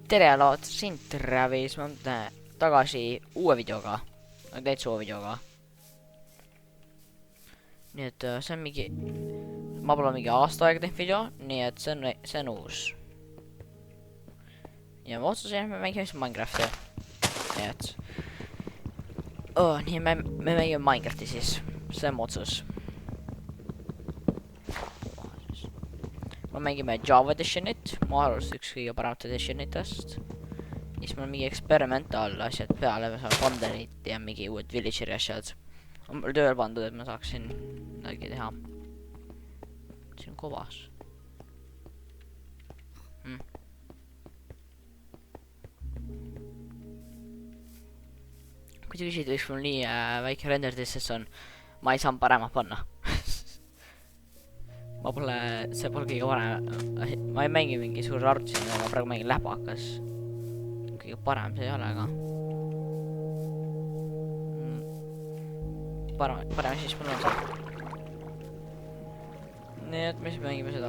tere, siin Travis, ma tagasi uue videoga, täitsa uue videoga. Nii et see on mingi, ma pole mingi aasta aega teinud video, nii et see on uus. Ja ma otsusin, et me mängime siis Minecrafti. Nii et nii me mängime Minecrafti siis, see on otsus. Me mängime Java editionit, ma arvast üks kõige paremat editionitest. Siis meil mingi experimental asjad peale, me saame banderit ja mingi uued villageri asjad. On mul tööl pandud, et ma saaksin midagi teha. See on kovas. Kui te küsid, võiks mul nii väike renderdistest on, ma ei saa paremad panna. Ma pole, see pole kõige parem, ma ei mängi mingi suur arvutis, ma praegu mängin läpakas. Kõige parem see ei ole, aga parem siis mul on see. Nii et me siis mängime seda.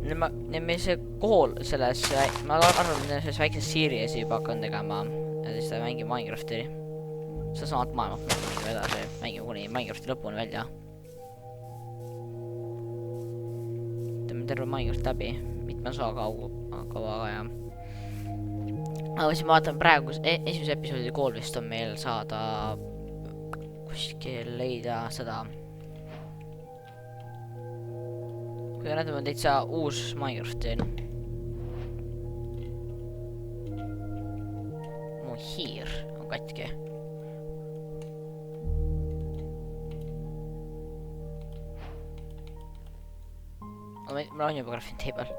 Nüüd meil see kool selles, ma arvan, et selles väikses series juba hakkan tegema ja siis ta mängib Minecrafti. See samad maailmad mängime edasi, mängime kuni Minecrafti lõpuni välja. Teeme terve Minecraft läbi, mitme saa kaua ja aga siis ma vaatan praegu, esimese episoodi kool vist on meil saada kuskil leida seda. Kui näitame täitsa uus Minecrafti. Mu hiir on katki. Mul on juba crafting table.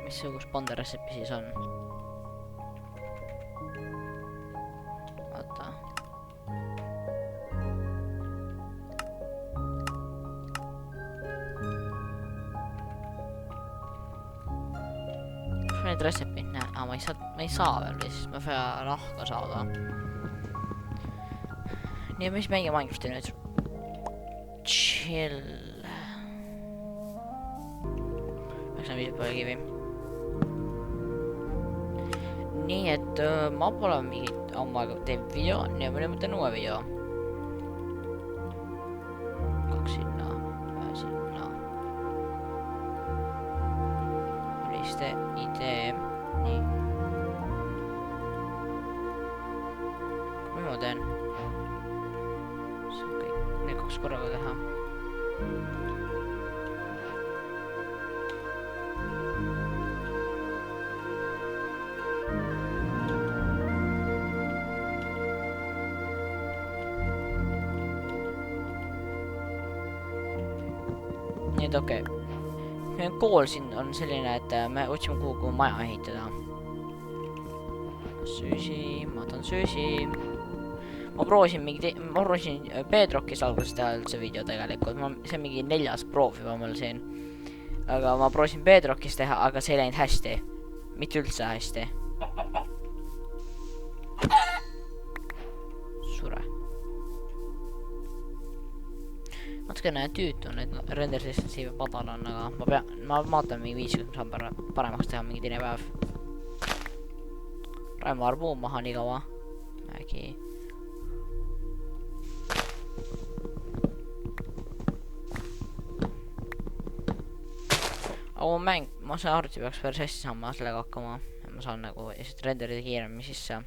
Mis see uus panda resepi siis on? Vaata. Mis need resepid? Ma ei saa veel vist, ma vaja nahka saada. Nii, mis mängime Minecrafti nüüd? Chill. Miks on viis palju kivi? Nii et ma pole mingit ammu aega teinud video, nii ma nüüd mõtlen uue video. 2 sinna, sinna. Milliste idee, nii. Mis ma teen? See on kõik, need 2 korraga teha. Nii et okei. Kool siin on selline, et me otsime kuhugi maja ehitada. Süüsi, ma tahan süüsi. Ma proovisin Bedrockis alguses teha üldse video tegelikult. See on mingi 4. proov juba mul siin. Aga ma proovisin Bedrockis teha, aga see ei läinud hästi. Mitte üldse hästi. Sure. Natukene tüütu, need render distance'i padal on, aga ma vaatan mingi 5, kui ma saan paremaks teha mingi teine päev. Raimo arvuu maha nii kaua. Äkki. Aga mäng, ma saan arvuti peaks päris hästi saama sellega hakkama. Ma saan nagu renderida kiiremini sisse.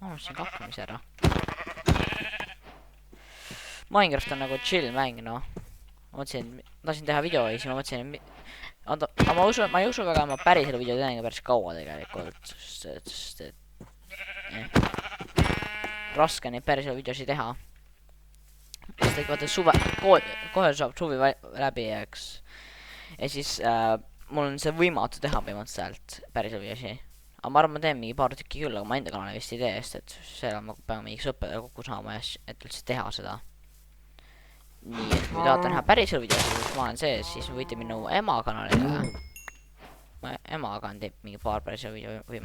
Ma unustasin kakkamise ära. Minecraft on nagu chill mäng, noh. Ma mõtlesin, tahtsin teha video ja siis ma mõtlesin, aga ma ei usu väga, ma päris selle video teen päris kaua tegelikult, sest et raske neid päris videosid teha. Sest et vaata kohe saab suvi läbi, eks. Ja siis mul on see võimatu teha põhimõtteliselt päris videosi. Aga ma arvan, ma teen mingi paar tükki küll, aga ma enda kanali vist ei tee, sest et seal ma pean mingi sõppedega kokku saama, et üldse teha seda. Nii, et kui tahate näha päris videosid, kus ma olen sees, siis võite minna ema kanalile. emaga on teeb mingi paar päris video või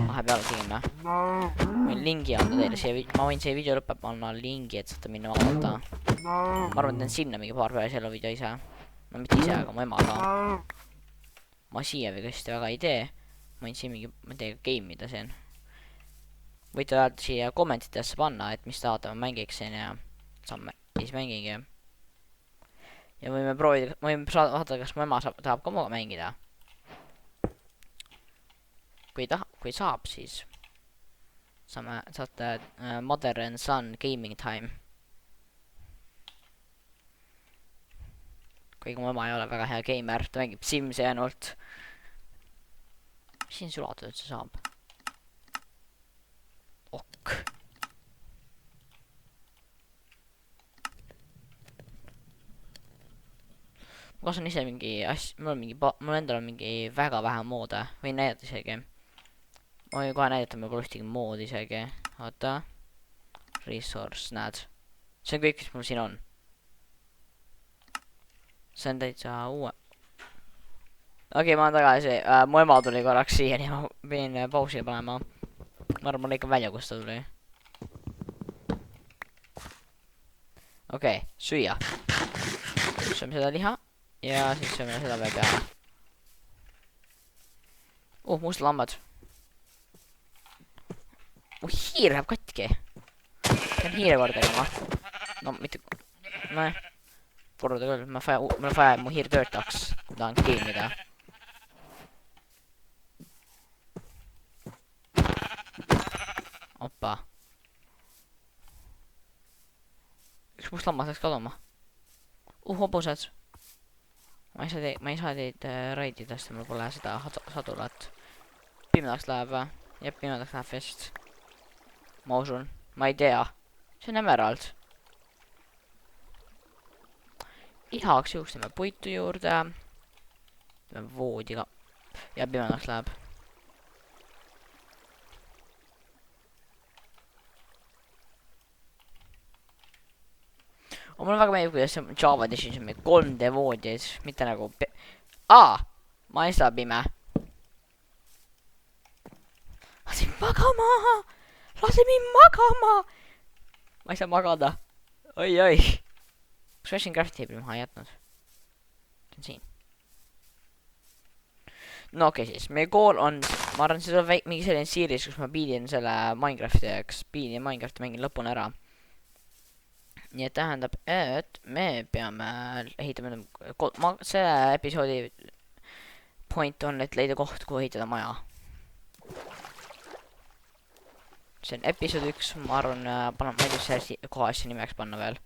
vahepeal tegime. Võin lingi anda teile, ma võin see video lõpeb panna lingi, et saate minna vaadata. Ma arvan, teen sinna mingi paar päris elu video ise. No mitte ise, aga mu emaga. Ma siia või kõsti väga ei tee. Ma võin siin mingi, ma teiega game'ida siin. Võite öelda siia kommentidesse panna, et mis tahate ma mängiksin ja saame siis mängigi. Ja võime proovida, võime vaadata, kas mu ema tahab ka muga mängida. Kui saab, siis saate Mother and Son Gaming Time. Kuigi mu ema ei ole väga hea gamer, ta mängib Simsi ainult. Mis siin sulatada üldse saab? Ok. Ma kasan ise mingi mul endal on mingi väga vähe moode. Võin näidata isegi. Ma võin kohe näidata, meil pole ühtegi moodi isegi. Oota. Resource, näed. See on kõik, mis mul siin on. See on täitsa uue. Okei, ma olen tagasi. Mu ema tuli korraks siia, nii ma pidin pausi panema. Ma arvan, ma lõikan välja, kus ta tuli. Okei, süüa. Sööme seda liha. Ja siis sööme seda veel peale. Must lambad. Hiir läheb katki. See on hiire korda ilma. No, mitte... korda küll. Mul on vaja mu hiir töötaks. Ma tahan game'ida. Oppa. Üks must lammas läks kaduma. Hobused. Ma ei saa teid raidida, sest mul pole seda sadulat. Pimedaks läheb või? Jep, pimedaks läheb vist. Ma usun. Ma ei tea. See on emerald. Igaks juhuks teeme puitu juurde. Teeme voodiga. Ja pimedaks läheb. Mulle väga meeldib, kuidas see Java Edition on 3D voodid, mitte nagu ma ei saa pime. Lase magama! Lase mind magama! Ma ei saa magada. Oi. Kus ma siin craft table'i maha jätnud? See on siin. No okei siis, meie kool on, ma arvan, see on mingi selline series, kus ma pidin selle Minecrafti jaoks, Minecrafti mängin lõpuni ära. Nii et tähendab, et me peame ehitama, selle episoodi point on, et leida koht, kuhu ehitada maja. See on episood 1, ma arvan, ma ei tea, see koha asja nimeks panna veel.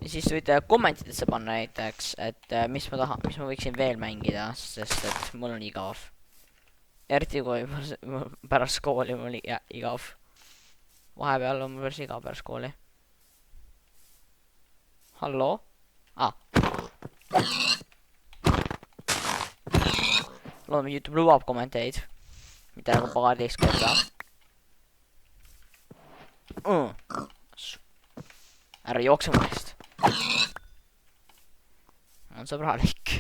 Ja siis võite kommentidesse panna näiteks, et mis ma võiksin veel mängida, sest et mul on igav. Eriti kui pärast kooli mul igav. Vahepeal on mul päris igav pärast kooli. Hallo? Loodame, YouTube lubab kommenteid. Mitte nagu paarteist korda. Ära jookse mullest. On sõbralik.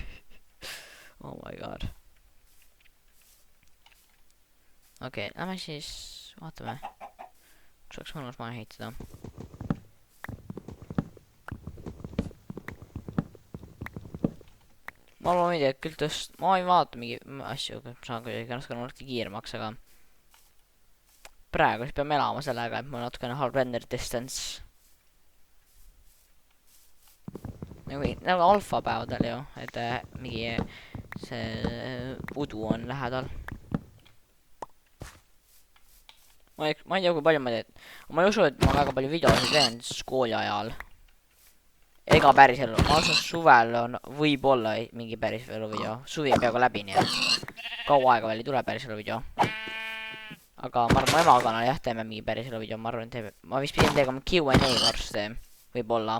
Oh my god. Okei, lähme siis vaatame. Kus oleks mõnus maja ehitada. Ma arvan, et küll ma ei vaata mingi asju, saan kuidagi natuke kiiremaks, aga praegu siis peame elama sellega, et mul natukene halb render distance. Nagu alfapäevadel ju, et mingi see udu on lähedal. Ma ei tea, kui palju ma teen. Ma ei usu, et ma väga palju videosid teen kooli ajal. Ega päris elu. Ma usun, suvel on võib-olla mingi päris elu video. Suvi on peaaegu läbi, nii et kaua aega veel ei tule päris elu video. Aga ma arvan, mu ema kanal jah, teeme mingi päris elu video. Ma arvan, et ma vist pidin tegema Q&A varsti. Võib-olla.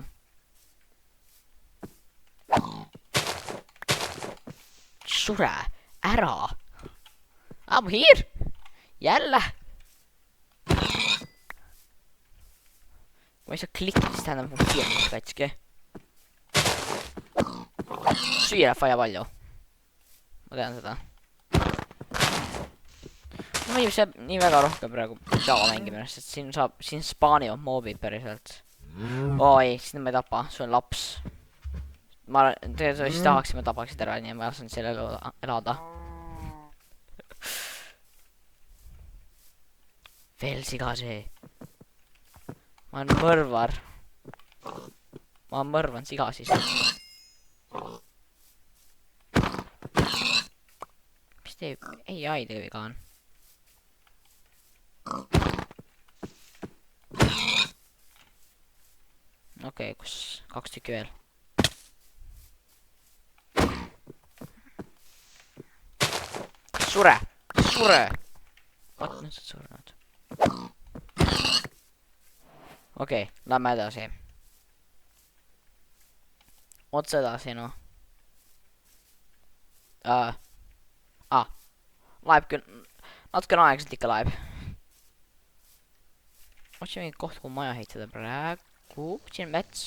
Sure. Ära. I'm here. Jälle. Kui ma ei saa klikkida, siis tähendab mu kiirmaks katski. süüa läheb vaja palju. Ma tean seda. Ma ei saa nii väga rohkem praegu Java mängima, sest siin spaanivad moobid päriselt. Oi, siis ma ei tapa, sul on laps. Ma tegelikult siis tahaks, et ma tapaksid ära, nii ma lasen selle elada. Veel sigasi. Ma olen mõrvar. Ma mõrvan sigasis. Mis teeb? AI teeb viga on. Okei, kus 2 tükki veel. Sure! Sure! Vaat, nüüd saad surnud. Okei, lähme edasi. Otse edasi, noh. Laeb küll. Natukene aeglaselt ikka laeb. Otsin mingi koht, kuhu maja heitada praegu. Siin mets.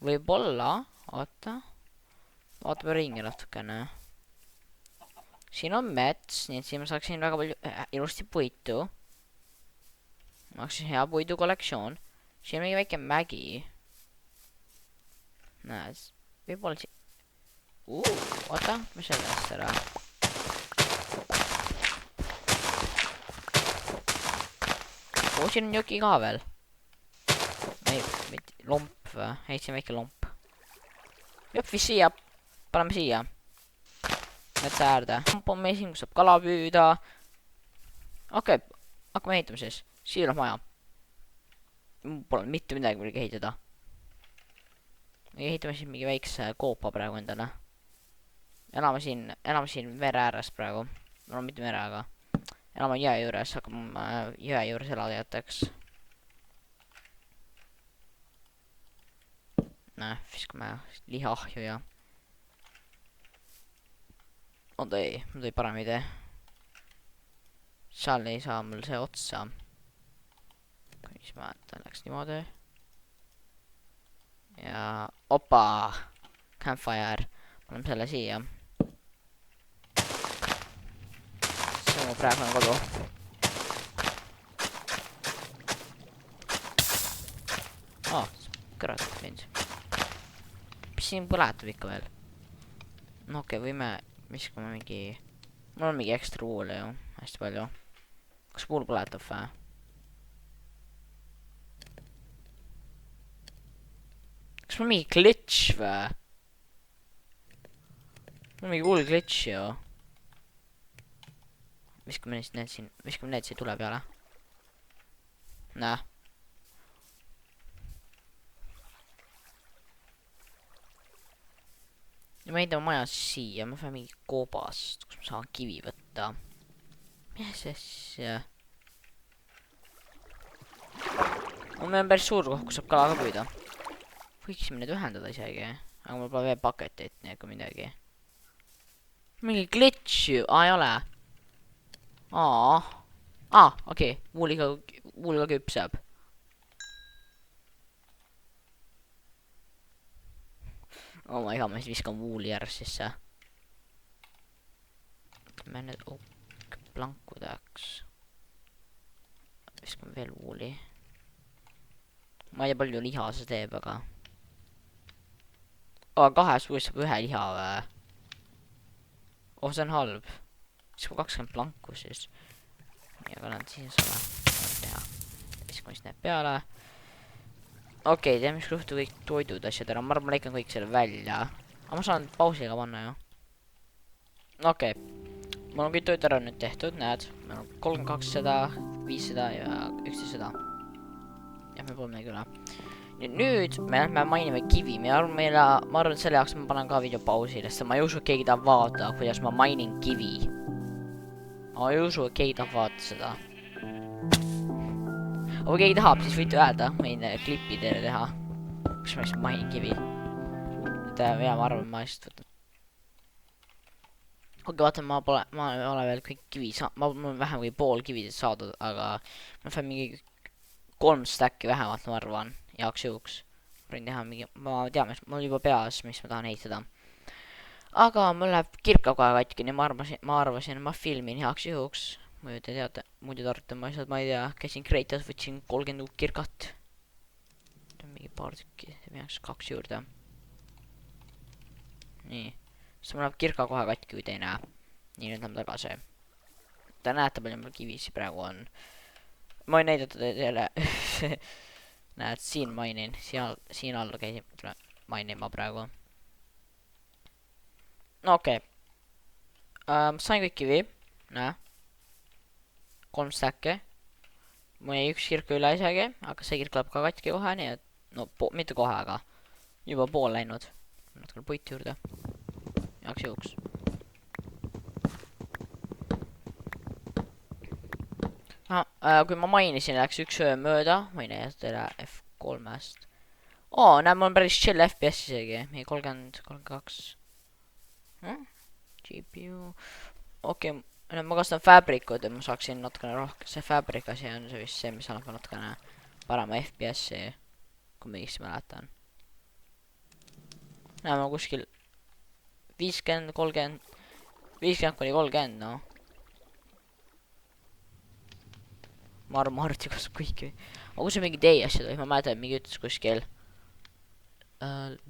Võib-olla. Oota. Vaatame ringi natukene. Siin on mets, nii et siin ma saaksin väga palju ilusti puitu. Ma saaksin hea puidu kollektsioon. Siin on mingi väike mägi. Näed, võib-olla siin... oota, mis sellest ära? Siin on jõki ka veel. Lomp või? Ei, siin on väike lomp. Jõpp vist siia. Paneme siia. Metsa äärde. Lomp on meil siin, kus saab kala püüda. Okei, hakkame ehitama siis. Siia läheb maja. Pole mitte midagi muidugi ehitada. Me ehitame siin mingi väikse koopa praegu endale. Elame siin mere ääres praegu. No mitte mere, aga elame jõe juures, hakkame jõe juures elada jätaks. Viskame lihaahju ja... oota ei, mul tuli parem idee. Seal ei saa mul see otsa. Siis ma läks niimoodi. Ja opa! Campfire. Paneme selle siia. See on mu praegune kodu. Kõrat mind. Mis siin põletab ikka veel? No okei, võime viskama mingi... mul on mingi ekstra vuule ju. Hästi palju. Kas puul põletab või? Kas mul mingi glitch või? Mul on mingi hull glitch ju. Viskame need siin tule peale. Näe. Ja ma ehitame maja siia, ma pean mingi koobast, kus ma saan kivi võtta. Mis asja? Meil on päris suur koht, kus saab kala ka püüda. Võiksime need ühendada isegi, aga mul pole veel paketit, nii ega midagi. Mingi glitch ju, ei ole. Okei, muul ka küpseb. Oh my god, ma siis viskan vuuli järg sisse. Me need plankudeks. Viskame veel vuuli. Ma ei tea palju liha see teeb, aga... kahes vuulis saab ühe liha või? See on halb. Siis kui 20 planku siis. Nii, aga nad siis ole. Viskame siis need peale. Okei, teeme siis kõhtu kõik toidud asjad ära. Ma arvan, ma lõikan kõik selle välja. Aga ma saan pausiga panna ju. Okei. Mul on kõik toit ära nüüd tehtud, näed. Meil on 32 seda, 5 seda ja 11 seda. Jah, me pole midagi üle. Nüüd me lähme mainime kivi. Ma arvan, selle jaoks ma panen ka video pausile, sest ma ei usu, et keegi tahab vaadata, kuidas ma mainin kivi. Ma ei usu, et keegi tahab vaadata seda. Aga kui keegi tahab, siis võite öelda, võin klippi teile teha. Kus ma lihtsalt mainin kivi. Ja ma arvan, ma lihtsalt võtan. Okei, vaata, ma ei ole veel kõik kivi saanud. Mul on vähem kui pool kividest saadud, aga ma pean mingi 3 stacki vähemalt, ma arvan, jaoks juhuks. Võin teha mingi, ma tean, mul juba peas, mis ma tahan ehitada. aga mul läheb kirka kohe katki, nii ma arvasin, ma filmin heaks juhuks. muidu te teate, muidu tarvitame asjad, ma ei tea, käisin Kreitas, võtsin 30 uut kirkat. mingi paar tükki, see peaks 2 juurde. nii, siis mul läheb kirka kohe katki, kui te ei näe. nii, nüüd lähme tagasi. Te näete, palju mul kivisi praegu on. ma võin näidata teile näed, siin mainin, siin all käisin mainima praegu. no okei. Sain kõik kivi, näe. 3 stäkki. mul jäi 1 kirk üle isegi, aga see kirk läheb ka katki kohe, nii et no mitte kohe, aga juba pool läinud. natukene puitu juurde. heaks juhuks. kui ma mainisin, läks 1 öö mööda, ma ei näidata teile F3-st. näe, mul on päris chill FPS isegi, mingi 30, 32. GPU. okei, nüüd ma kasutan Fabricud, et ma saaksin natukene rohkem, see Fabric asi on see vist see, mis annab natukene parema FPS-i, kui ma õigesti mäletan. näeme kuskil 50, 30, 50 kuni 30, noh. ma arvan, ma arvuti kasvab kõiki. aga kus on mingi day asjad või? ma mäletan, et mingi ütles kuskil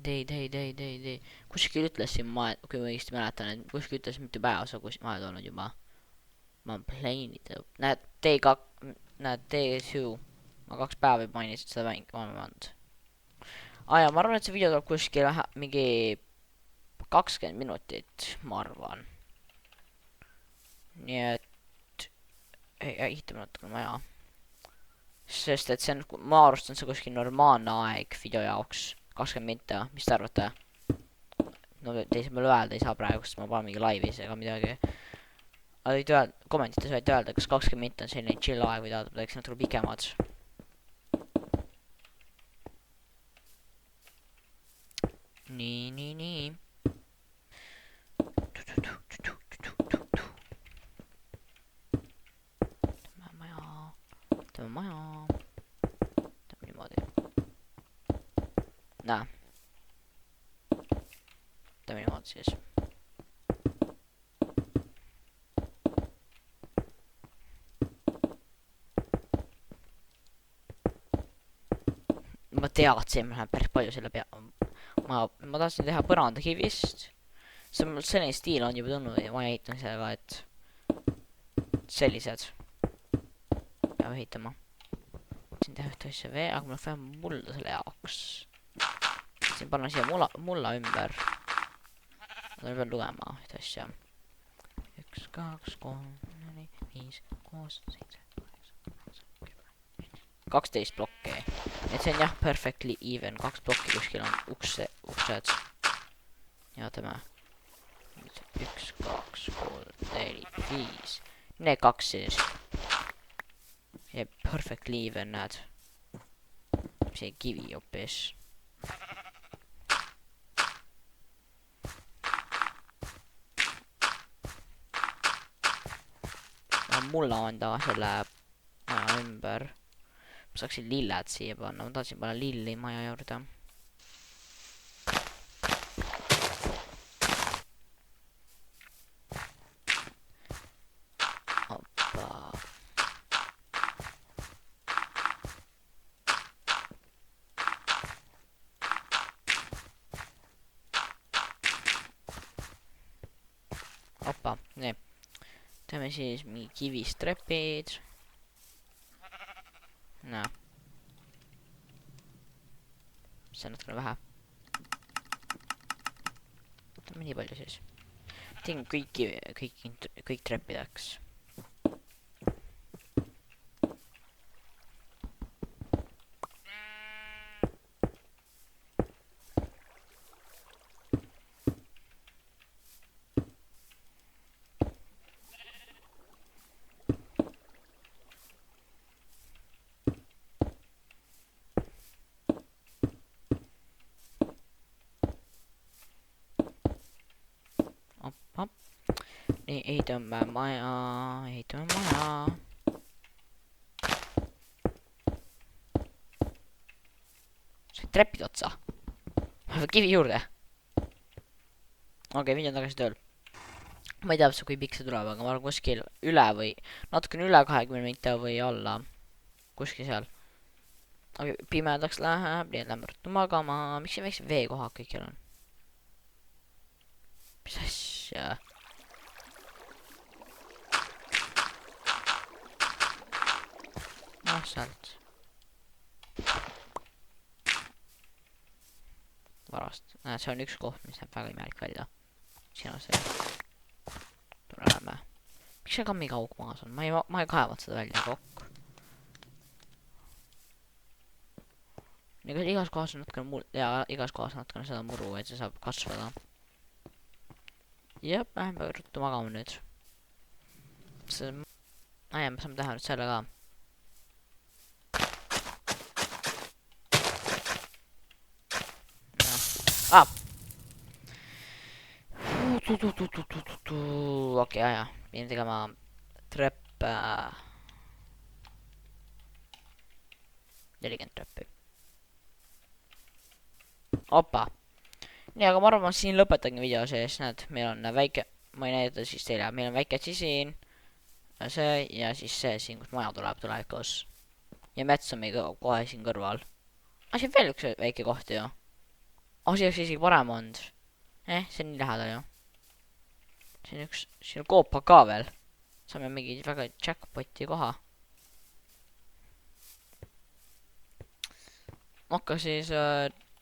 day. kuskil ütles siin kui ma õigesti mäletan, et kuskil ütles mitte päevas, aga kuskil vahed olnud juba. ma olen plane'id, näed, day2, ma 2 päeva juba mainisin seda mängu. ja ma arvan, et see video tuleb kuskil mingi 20 minutit, ma arvan. nii et ehitame natukene maja. sest et see on, ma arvast on see kuskil normaalne aeg video jaoks. 20 minta, mis te arvate? no te ei saa mulle öelda, ei saa praegu, sest ma panen mingi laivis ega midagi. aga võite öelda, kommentites võite öelda, kas 20 minta on selline chill aeg või tahate midagi natuke pikemad. nii. teeme maja. teeme niimoodi. näe. teeme niimoodi siis. ma teadsin, ma lähen päris palju selle pea. ma tahtsin teha põrandakivist. see on mul selline stiil on juba tulnud ja ma ehitan sellega, et sellised peab ehitama. siin teha ühte asja veel, aga mul on vaja mulda selle jaoks. siin panna siia mulla ümber. ma pean lugema ühte asja. 1, 2, 3, 4, 5, 6, 7, 12 plokki. et see on jah, perfectly even. 2 plokki kuskil on uksed. ja teeme 1, 2, 3, 4, 5. Need 2 siis. ja perfectly even, näed. see kivi hoopis. mulla on ta selle maja ümber. ma saaksin lilled siia panna, ma tahtsin panna lilli maja juurde. Oppa. Oppa, nii. teeme siis mingi kivist trepid. näe. see on natukene vähe. teeme nii palju siis. teen kõik treppideks. nii, ehitame maja. Said trepid otsa. Kivi juurde. Okei, video on tagasi tööl. Ma ei tea, kui pikk see tuleb, aga ma arvan kuskil üle või natukene üle 20 minuti või alla. Kuskil seal. Okei, pimedaks läheb, nii et lähme ruttu magama. Miks siin väiksed veekohad kõikjal on? Mis asja? Ah, sealt. Varast. Näed, see on üks koht, mis näeb väga imelik välja. Siin on see. Tuleme. Miks see kammiga auk maas on? Ma ei kaevad seda välja, kokk. Igas kohas on natukene igas kohas on natukene seda muru, et see saab kasvada. Jep, lähme ruttu magama nüüd. See... Aja, me saame teha nüüd selle ka. Ah! Okei, aja. Pidin tegema treppe. 40 treppi. Opa. Nii, aga ma arvan, ma siin lõpetangi video sees. Näed, meil on väike... Ma ei näidata siis teile. Meil on väike siin. See ja siis see siin, kus maja tuleb tulevikus. Ja mets on meil kohe siin kõrval. See on veel üks väike koht ju. See oleks isegi parem olnud. See on nii lähedal ju. Siin on koopa ka veel. Saame mingi väga jackpoti koha. Aga siis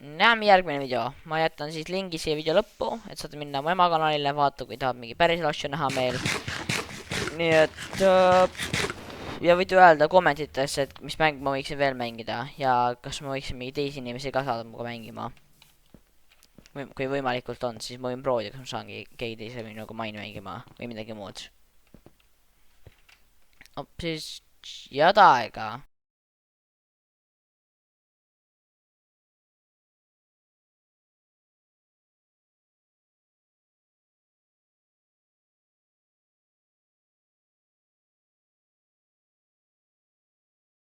näeme järgmine video. Ma jätan siis lingi siia video lõppu, et saate minna mu ema kanalile vaata, kui tahab mingi päris asju näha meil. Nii et ja võite öelda kommentites, et mis mäng ma võiksin veel mängida ja kas ma võiksin mingi teisi inimesi ka saada muga mängima. Kui võimalikult on, siis ma võin proovida, kas ma saangi keegi teise minuga maini mängima või midagi muud. Siis jada aega.